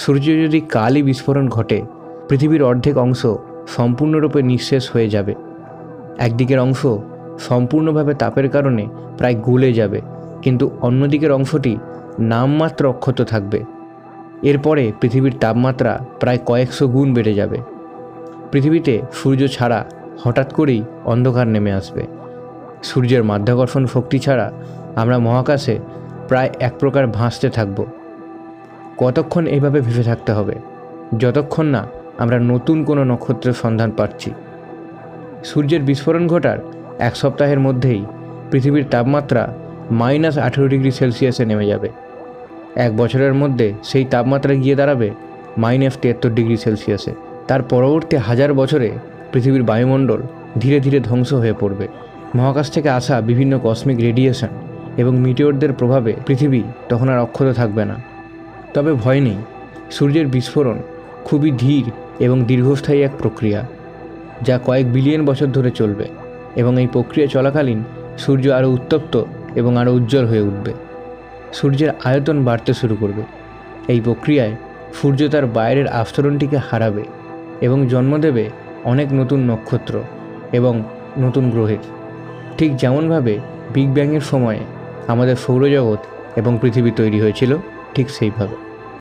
সূর্য যদি কালই বিস্ফোরণ ঘটে, পৃথিবীর অর্ধেক অংশ সম্পূর্ণরূপে নিঃশেষ হয়ে যাবে। একদিকের অংশ সম্পূর্ণভাবে তাপের কারণে প্রায় গলে যাবে, কিন্তু অন্যদিকের অংশটি নামমাত্র অক্ষত থাকবে। এরপরে পৃথিবীর তাপমাত্রা প্রায় কয়েকশো গুণ বেড়ে যাবে। পৃথিবীতে সূর্য ছাড়া হঠাৎ করেই অন্ধকার নেমে আসবে। সূর্যের মাধ্যাকর্ষণ শক্তি ছাড়া আমরা মহাকাশে প্রায় এক প্রকার ভাসতে থাকব। কতক্ষণ এইভাবে ভেসে থাকতে হবে? যতক্ষণ না আমরা নতুন কোনো নক্ষত্রের সন্ধান পাচ্ছি। সূর্যের বিস্ফোরণ ঘটার এক সপ্তাহের মধ্যেই পৃথিবীর তাপমাত্রা -18 ডিগ্রি সেলসিয়াসে নেমে যাবে। এক বছরের মধ্যে সেই তাপমাত্রা গিয়ে দাঁড়াবে -73 ডিগ্রি সেলসিয়াসে। তার পরবর্তী 1000 বছরে পৃথিবীর বায়ুমণ্ডল ধীরে ধীরে ধ্বংস হয়ে পড়বে। মহাকাশ থেকে আসা বিভিন্ন কসমিক রেডিয়েশন এবং মিটিওরদের প্রভাবে পৃথিবী তখন আর অক্ষত থাকবে না। তবে ভয় নেই, সূর্যের বিস্ফোরণ খুবই ধীর এবং দীর্ঘস্থায়ী এক প্রক্রিয়া, যা কয়েক বিলিয়ন বছর ধরে চলবে, এবং এই প্রক্রিয়া চলাকালীন সূর্য আরও উত্তপ্ত এবং আরও উজ্জ্বল হয়ে উঠবে। সূর্যের আয়তন বাড়তে শুরু করবে। এই প্রক্রিয়ায় সূর্য তার বাইরের আস্তরণটিকে হারাবে এবং জন্ম দেবে অনেক নতুন নক্ষত্র এবং নতুন গ্রহের। ঠিক যেমনভাবে বিগ ব্যাংয়ের সময়ে আমাদের সৌরজগৎ এবং পৃথিবী তৈরি হয়েছিল, ঠিক সেইভাবে।